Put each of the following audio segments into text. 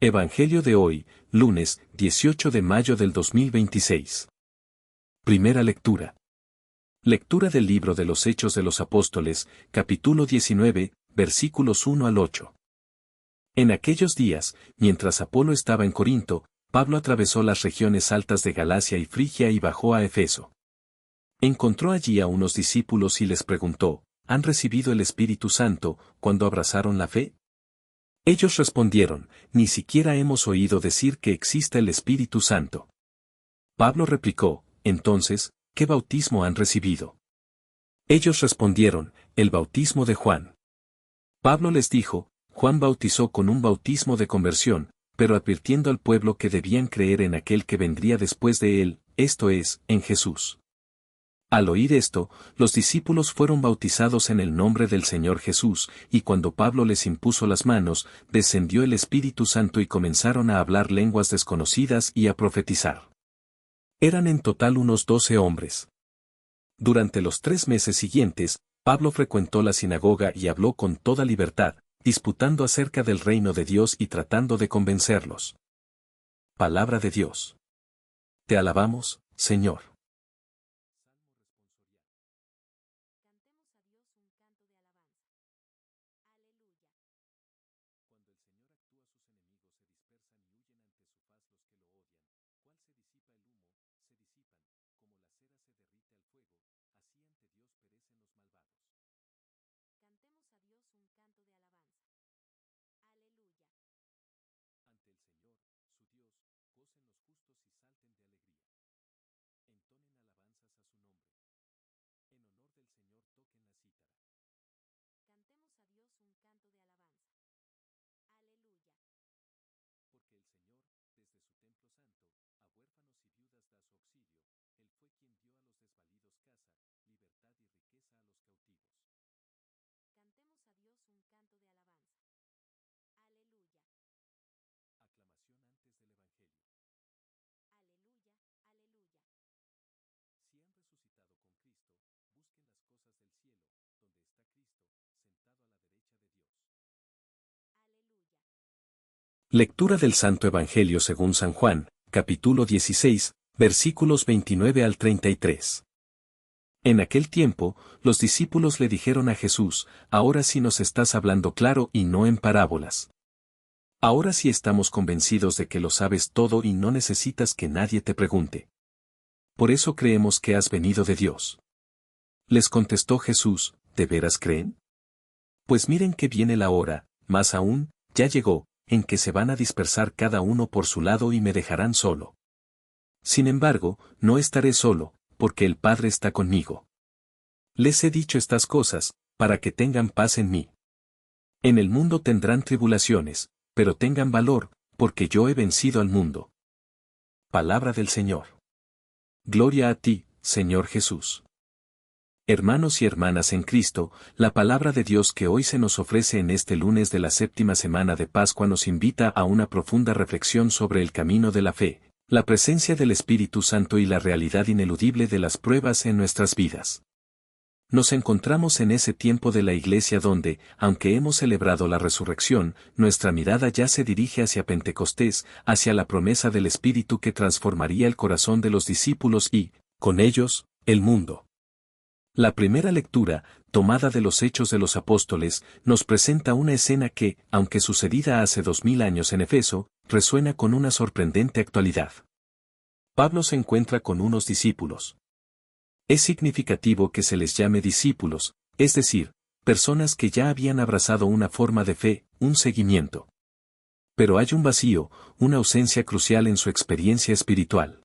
Evangelio de hoy, lunes 18 de mayo del 2026. Primera lectura. Lectura del libro de los Hechos de los Apóstoles, capítulo 19, versículos 1 al 8. En aquellos días, mientras Apolo estaba en Corinto, Pablo atravesó las regiones altas de Galacia y Frigia y bajó a Efeso. Encontró allí a unos discípulos y les preguntó, ¿han recibido el Espíritu Santo cuando abrazaron la fe? Ellos respondieron, ni siquiera hemos oído decir que exista el Espíritu Santo. Pablo replicó, entonces, ¿qué bautismo han recibido? Ellos respondieron, el bautismo de Juan. Pablo les dijo, Juan bautizó con un bautismo de conversión, pero advirtiendo al pueblo que debían creer en aquel que vendría después de él, esto es, en Jesús. Al oír esto, los discípulos fueron bautizados en el nombre del Señor Jesús, y cuando Pablo les impuso las manos, descendió el Espíritu Santo y comenzaron a hablar lenguas desconocidas y a profetizar. Eran en total unos 12 hombres. Durante los 3 meses siguientes, Pablo frecuentó la sinagoga y habló con toda libertad, disputando acerca del reino de Dios y tratando de convencerlos. Palabra de Dios. Te alabamos, Señor. Lectura del Santo Evangelio según San Juan, capítulo 16, versículos 29 al 33. En aquel tiempo, los discípulos le dijeron a Jesús, ahora sí nos estás hablando claro y no en parábolas. Ahora sí estamos convencidos de que lo sabes todo y no necesitas que nadie te pregunte. Por eso creemos que has venido de Dios. Les contestó Jesús, ¿de veras creen? Pues miren que viene la hora, más aún, ya llegó, en que se van a dispersar cada uno por su lado y me dejarán solo. Sin embargo, no estaré solo, porque el Padre está conmigo. Les he dicho estas cosas, para que tengan paz en mí. En el mundo tendrán tribulaciones, pero tengan valor, porque yo he vencido al mundo. Palabra del Señor. Gloria a ti, Señor Jesús. Hermanos y hermanas en Cristo, la palabra de Dios que hoy se nos ofrece en este lunes de la 7ª semana de Pascua nos invita a una profunda reflexión sobre el camino de la fe, la presencia del Espíritu Santo y la realidad ineludible de las pruebas en nuestras vidas. Nos encontramos en ese tiempo de la Iglesia donde, aunque hemos celebrado la resurrección, nuestra mirada ya se dirige hacia Pentecostés, hacia la promesa del Espíritu que transformaría el corazón de los discípulos y, con ellos, el mundo. La primera lectura, tomada de los Hechos de los Apóstoles, nos presenta una escena que, aunque sucedida hace 2000 años en Efeso, resuena con una sorprendente actualidad. Pablo se encuentra con unos discípulos. Es significativo que se les llame discípulos, es decir, personas que ya habían abrazado una forma de fe, un seguimiento. Pero hay un vacío, una ausencia crucial en su experiencia espiritual.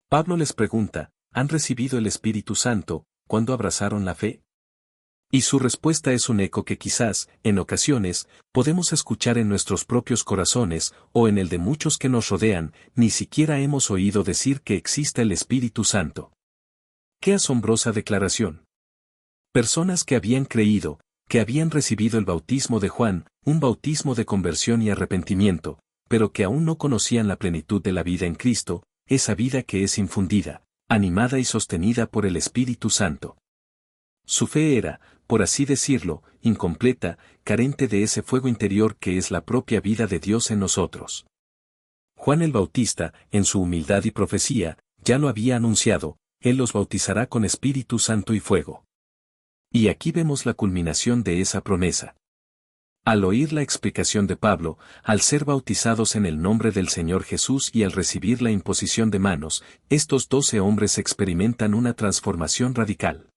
Pablo les pregunta, ¿han recibido el Espíritu Santo cuando abrazaron la fe? Y su respuesta es un eco que quizás, en ocasiones, podemos escuchar en nuestros propios corazones, o en el de muchos que nos rodean, ni siquiera hemos oído decir que exista el Espíritu Santo. ¡Qué asombrosa declaración! Personas que habían creído, que habían recibido el bautismo de Juan, un bautismo de conversión y arrepentimiento, pero que aún no conocían la plenitud de la vida en Cristo, esa vida que es infundida, animada y sostenida por el Espíritu Santo. Su fe era, por así decirlo, incompleta, carente de ese fuego interior que es la propia vida de Dios en nosotros. Juan el Bautista, en su humildad y profecía, ya lo había anunciado, Él los bautizará con Espíritu Santo y fuego. Y aquí vemos la culminación de esa promesa. Al oír la explicación de Pablo, al ser bautizados en el nombre del Señor Jesús y al recibir la imposición de manos, estos 12 hombres experimentan una transformación radical.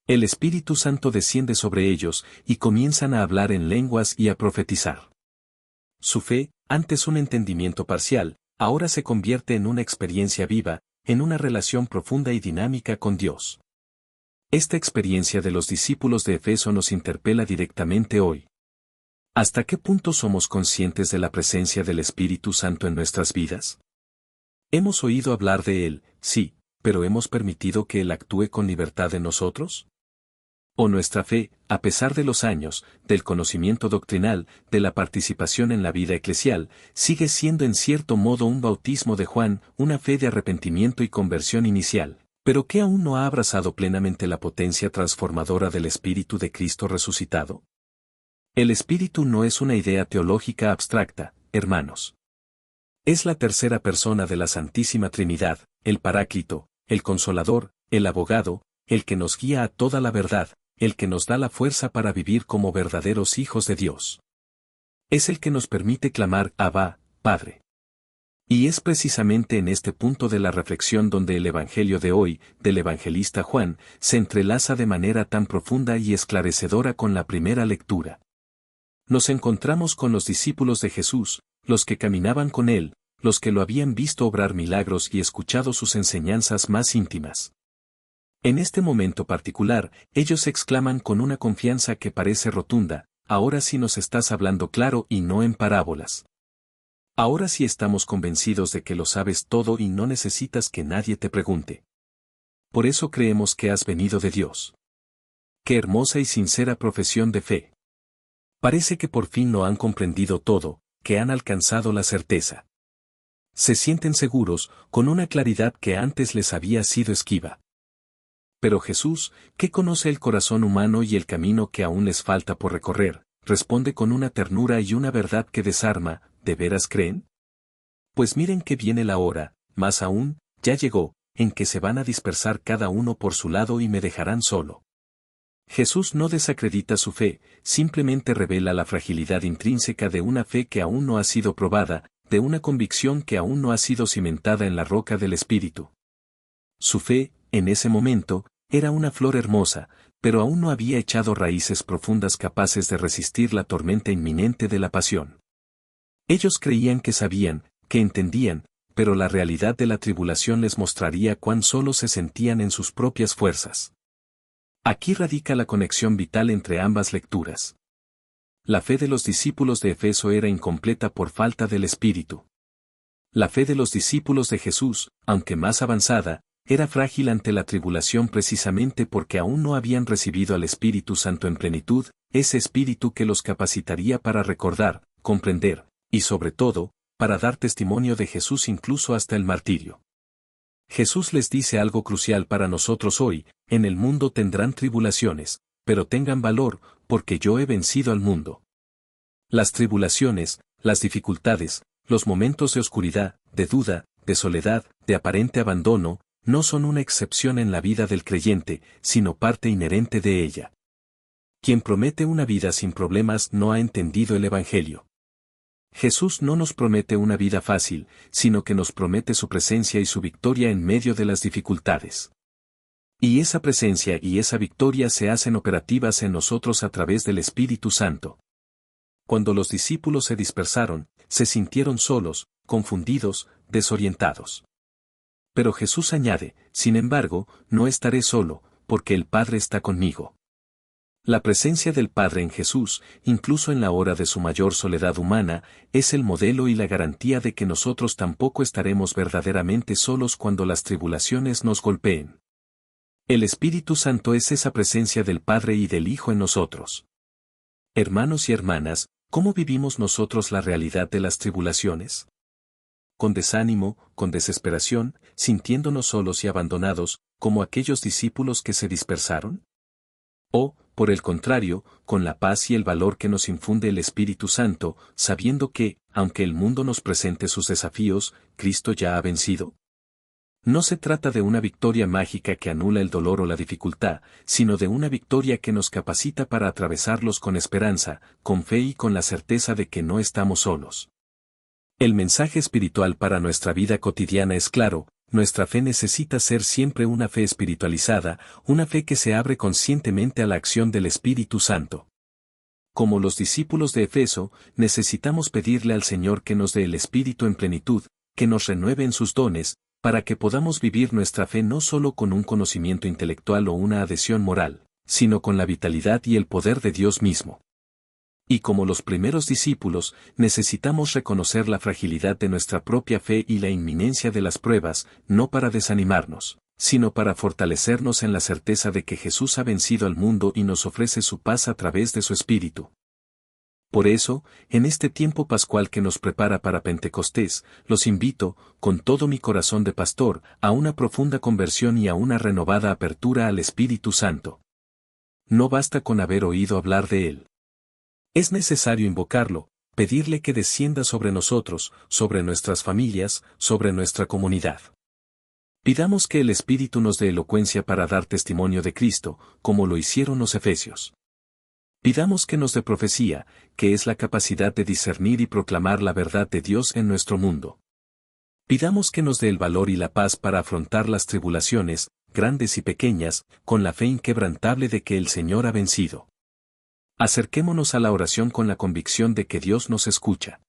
El Espíritu Santo desciende sobre ellos y comienzan a hablar en lenguas y a profetizar. Su fe, antes un entendimiento parcial, ahora se convierte en una experiencia viva, en una relación profunda y dinámica con Dios. Esta experiencia de los discípulos de Efeso nos interpela directamente hoy. ¿Hasta qué punto somos conscientes de la presencia del Espíritu Santo en nuestras vidas? Hemos oído hablar de Él, sí, pero ¿hemos permitido que Él actúe con libertad en nosotros? ¿O nuestra fe, a pesar de los años, del conocimiento doctrinal, de la participación en la vida eclesial, sigue siendo en cierto modo un bautismo de Juan, una fe de arrepentimiento y conversión inicial, pero que aún no ha abrazado plenamente la potencia transformadora del Espíritu de Cristo resucitado? El Espíritu no es una idea teológica abstracta, hermanos. Es la tercera persona de la Santísima Trinidad, el Paráclito, el Consolador, el Abogado, el que nos guía a toda la verdad, el que nos da la fuerza para vivir como verdaderos hijos de Dios. Es el que nos permite clamar Abba, Padre. Y es precisamente en este punto de la reflexión donde el Evangelio de hoy, del evangelista Juan, se entrelaza de manera tan profunda y esclarecedora con la primera lectura. Nos encontramos con los discípulos de Jesús, los que caminaban con Él, los que lo habían visto obrar milagros y escuchado sus enseñanzas más íntimas. En este momento particular, ellos exclaman con una confianza que parece rotunda, ahora sí nos estás hablando claro y no en parábolas. Ahora sí estamos convencidos de que lo sabes todo y no necesitas que nadie te pregunte. Por eso creemos que has venido de Dios. Qué hermosa y sincera profesión de fe. Parece que por fin lo han comprendido todo, que han alcanzado la certeza. Se sienten seguros, con una claridad que antes les había sido esquiva. Pero Jesús, que conoce el corazón humano y el camino que aún les falta por recorrer, responde con una ternura y una verdad que desarma, ¿de veras creen? Pues miren que viene la hora, más aún, ya llegó, en que se van a dispersar cada uno por su lado y me dejarán solo. Jesús no desacredita su fe, simplemente revela la fragilidad intrínseca de una fe que aún no ha sido probada, de una convicción que aún no ha sido cimentada en la roca del Espíritu. Su fe, en ese momento, era una flor hermosa, pero aún no había echado raíces profundas capaces de resistir la tormenta inminente de la pasión. Ellos creían que sabían, que entendían, pero la realidad de la tribulación les mostraría cuán solos se sentían en sus propias fuerzas. Aquí radica la conexión vital entre ambas lecturas. La fe de los discípulos de Efeso era incompleta por falta del Espíritu. La fe de los discípulos de Jesús, aunque más avanzada, era frágil ante la tribulación precisamente porque aún no habían recibido al Espíritu Santo en plenitud, ese Espíritu que los capacitaría para recordar, comprender, y sobre todo, para dar testimonio de Jesús incluso hasta el martirio. Jesús les dice algo crucial para nosotros hoy: en el mundo tendrán tribulaciones, pero tengan valor, porque yo he vencido al mundo. Las tribulaciones, las dificultades, los momentos de oscuridad, de duda, de soledad, de aparente abandono, no son una excepción en la vida del creyente, sino parte inherente de ella. Quien promete una vida sin problemas no ha entendido el Evangelio. Jesús no nos promete una vida fácil, sino que nos promete su presencia y su victoria en medio de las dificultades. Y esa presencia y esa victoria se hacen operativas en nosotros a través del Espíritu Santo. Cuando los discípulos se dispersaron, se sintieron solos, confundidos, desorientados. Pero Jesús añade: sin embargo, no estaré solo, porque el Padre está conmigo. La presencia del Padre en Jesús, incluso en la hora de su mayor soledad humana, es el modelo y la garantía de que nosotros tampoco estaremos verdaderamente solos cuando las tribulaciones nos golpeen. El Espíritu Santo es esa presencia del Padre y del Hijo en nosotros. Hermanos y hermanas, ¿cómo vivimos nosotros la realidad de las tribulaciones? ¿Con desánimo, con desesperación, sintiéndonos solos y abandonados, como aquellos discípulos que se dispersaron? O, por el contrario, con la paz y el valor que nos infunde el Espíritu Santo, sabiendo que, aunque el mundo nos presente sus desafíos, Cristo ya ha vencido. No se trata de una victoria mágica que anula el dolor o la dificultad, sino de una victoria que nos capacita para atravesarlos con esperanza, con fe y con la certeza de que no estamos solos. El mensaje espiritual para nuestra vida cotidiana es claro: nuestra fe necesita ser siempre una fe espiritualizada, una fe que se abre conscientemente a la acción del Espíritu Santo. Como los discípulos de Efeso, necesitamos pedirle al Señor que nos dé el Espíritu en plenitud, que nos renueve en sus dones, para que podamos vivir nuestra fe no solo con un conocimiento intelectual o una adhesión moral, sino con la vitalidad y el poder de Dios mismo. Y como los primeros discípulos, necesitamos reconocer la fragilidad de nuestra propia fe y la inminencia de las pruebas, no para desanimarnos, sino para fortalecernos en la certeza de que Jesús ha vencido al mundo y nos ofrece su paz a través de su Espíritu. Por eso, en este tiempo pascual que nos prepara para Pentecostés, los invito, con todo mi corazón de pastor, a una profunda conversión y a una renovada apertura al Espíritu Santo. No basta con haber oído hablar de Él. Es necesario invocarlo, pedirle que descienda sobre nosotros, sobre nuestras familias, sobre nuestra comunidad. Pidamos que el Espíritu nos dé elocuencia para dar testimonio de Cristo, como lo hicieron los efesios. Pidamos que nos dé profecía, que es la capacidad de discernir y proclamar la verdad de Dios en nuestro mundo. Pidamos que nos dé el valor y la paz para afrontar las tribulaciones, grandes y pequeñas, con la fe inquebrantable de que el Señor ha vencido. Acerquémonos a la oración con la convicción de que Dios nos escucha.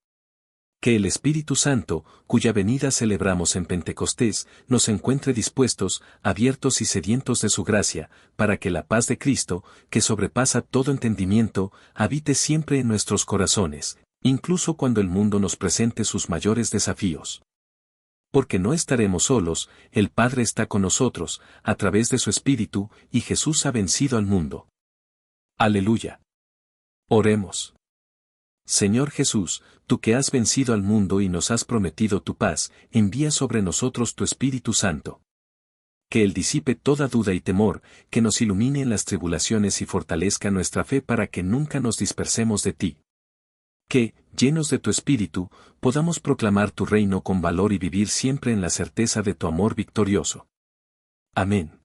Que el Espíritu Santo, cuya venida celebramos en Pentecostés, nos encuentre dispuestos, abiertos y sedientos de su gracia, para que la paz de Cristo, que sobrepasa todo entendimiento, habite siempre en nuestros corazones, incluso cuando el mundo nos presente sus mayores desafíos. Porque no estaremos solos, el Padre está con nosotros, a través de su Espíritu, y Jesús ha vencido al mundo. Aleluya. Oremos. Señor Jesús, tú que has vencido al mundo y nos has prometido tu paz, envía sobre nosotros tu Espíritu Santo. Que Él disipe toda duda y temor, que nos ilumine en las tribulaciones y fortalezca nuestra fe para que nunca nos dispersemos de ti. Que, llenos de tu Espíritu, podamos proclamar tu reino con valor y vivir siempre en la certeza de tu amor victorioso. Amén.